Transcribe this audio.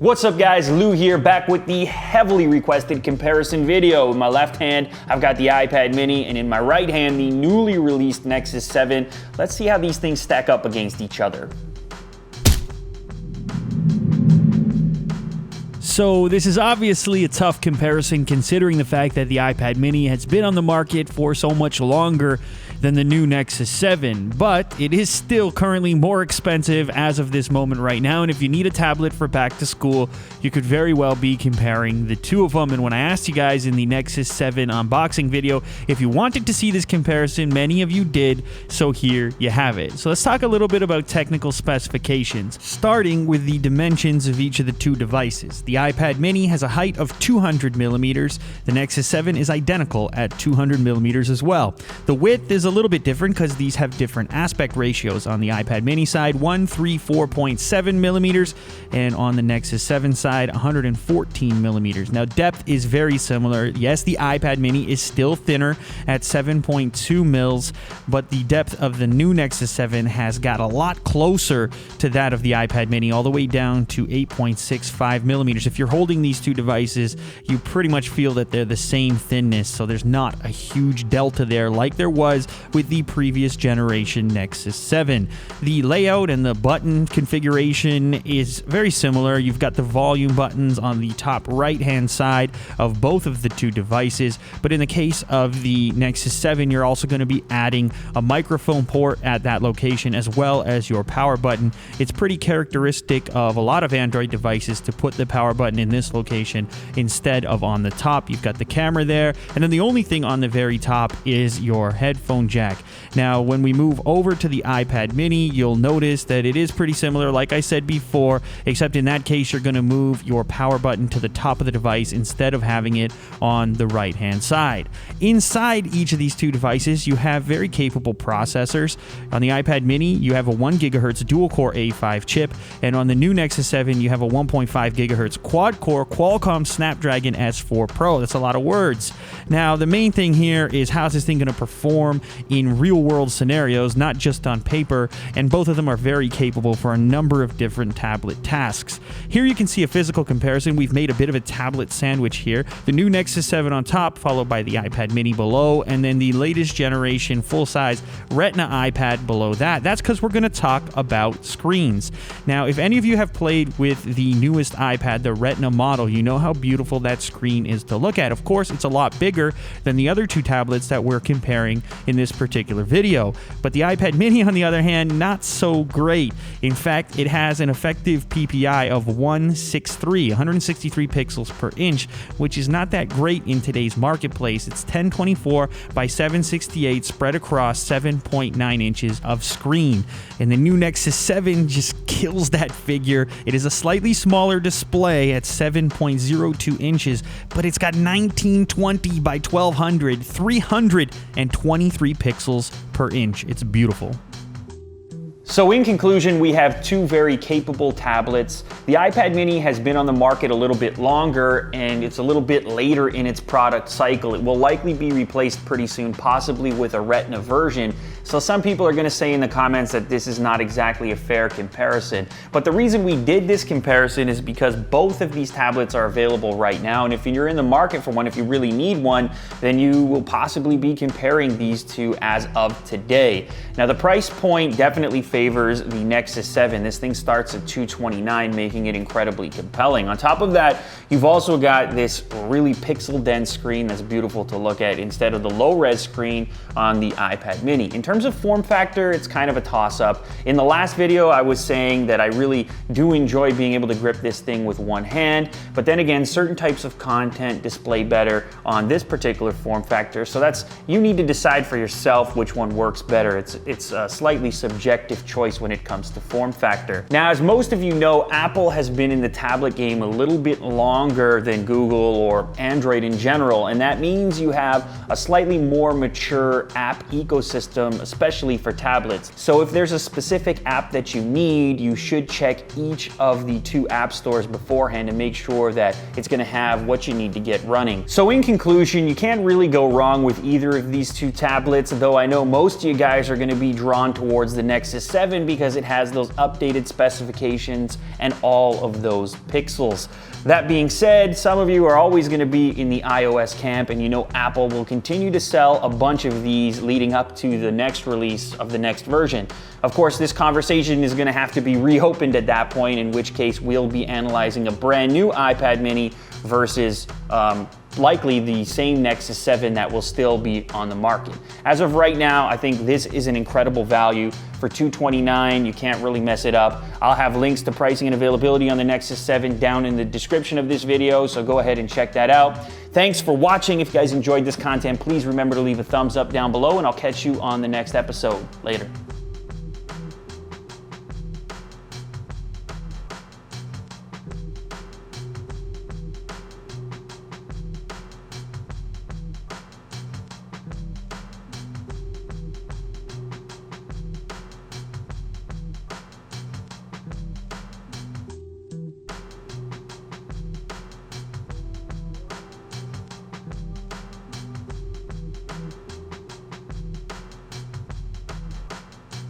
What's up guys, Lou here, back with the heavily requested comparison video. In my left hand, I've got the iPad mini, and in my right hand, the newly released Nexus 7. Let's see how these things stack up against each other. So this is obviously a tough comparison considering the fact that the iPad mini has been on the market for so much longer than the new Nexus 7, but it is still currently more expensive as of this moment right now, and if you need a tablet for back to school, you could very well be comparing the two of them. And when I asked you guys in the Nexus 7 unboxing video if you wanted to see this comparison, many of you did, so here you have it. So let's talk a little bit about technical specifications, starting with the dimensions of each of the two devices. The iPad mini has a height of 200 millimeters. The Nexus 7 is identical at 200 millimeters as well. The width is a little bit different because these have different aspect ratios. On the iPad mini side, 134.7 millimeters, and on the Nexus 7 side, 114 millimeters. Now, depth is very similar. Yes, the iPad mini is still thinner at 7.2 mils, but the depth of the new Nexus 7 has got a lot closer to that of the iPad mini, all the way down to 8.65 millimeters. If you're holding these two devices, you pretty much feel that they're the same thinness, so there's not a huge delta there like there was with the previous generation Nexus 7. The layout and the button configuration is very similar. You've got the volume buttons on the top right-hand side of both of the two devices, but in the case of the Nexus 7, you're also going to be adding a microphone port at that location as well as your power button. It's pretty characteristic of a lot of Android devices to put the power button in this location instead of on the top. You've got the camera there, and then the only thing on the very top is your headphone jack. Now, when we move over to the iPad mini, you'll notice that it is pretty similar, like I said before, except in that case, you're going to move your power button to the top of the device instead of having it on the right-hand side. Inside each of these two devices, you have very capable processors. On the iPad mini, you have a 1 gigahertz dual-core A5 chip, and on the new Nexus 7, you have a 1.5 gigahertz quad-core Qualcomm Snapdragon S4 Pro. That's a lot of words. Now, the main thing here is how's this thing going to perform in real-world scenarios, not just on paper, and both of them are very capable for a number of different tablet tasks. Here you can see a physical comparison. We've made a bit of a tablet sandwich here. The new Nexus 7 on top, followed by the iPad mini below, and then the latest generation full-size Retina iPad below that. That's because we're going to talk about screens. Now, if any of you have played with the newest iPad, the Retina model, you know how beautiful that screen is to look at. Of course, it's a lot bigger than the other two tablets that we're comparing in this particular video, but the iPad mini, on the other hand, not so great. In fact, it has an effective PPI of 163 pixels per inch, which is not that great in today's marketplace. It's 1024 by 768 spread across 7.9 inches of screen, and the new Nexus 7 just kills that figure. It is a slightly smaller display at 7.02 inches, but it's got 1920 by 1200, 323 pixels per inch. It's beautiful. So in conclusion, we have two very capable tablets. The iPad mini has been on the market a little bit longer, and it's a little bit later in its product cycle. It will likely be replaced pretty soon, possibly with a Retina version. So some people are going to say in the comments that this is not exactly a fair comparison. But the reason we did this comparison is because both of these tablets are available right now. And if you're in the market for one, if you really need one, then you will possibly be comparing these two as of today. Now, the price point definitely favors the Nexus 7. This thing starts at $229, making it incredibly compelling. On top of that, you've also got this really pixel-dense screen that's beautiful to look at instead of the low-res screen on the iPad mini. In terms of form factor, it's kind of a toss-up. In the last video, I was saying that I really do enjoy being able to grip this thing with one hand, but then again, certain types of content display better on this particular form factor, so you need to decide for yourself which one works better. It's a slightly subjective choice when it comes to form factor. Now, as most of you know, Apple has been in the tablet game a little bit longer than Google or Android in general, and that means you have a slightly more mature app ecosystem especially for tablets. So if there's a specific app that you need, you should check each of the 2 app stores beforehand to make sure that it's gonna have what you need to get running. So in conclusion, you can't really go wrong with either of these 2 tablets, though I know most of you guys are gonna be drawn towards the Nexus 7 because it has those updated specifications and all of those pixels. That being said, some of you are always going to be in the iOS camp, and you know Apple will continue to sell a bunch of these leading up to the next release of the next version. Of course, this conversation is going to have to be reopened at that point, in which case we'll be analyzing a brand new iPad mini versus likely the same Nexus 7 that will still be on the market. As of right now, I think this is an incredible value. For $229, you can't really mess it up. I'll have links to pricing and availability on the Nexus 7 down in the description of this video, so go ahead and check that out. Thanks for watching. If you guys enjoyed this content, please remember to leave a thumbs up down below, and I'll catch you on the next episode. Later.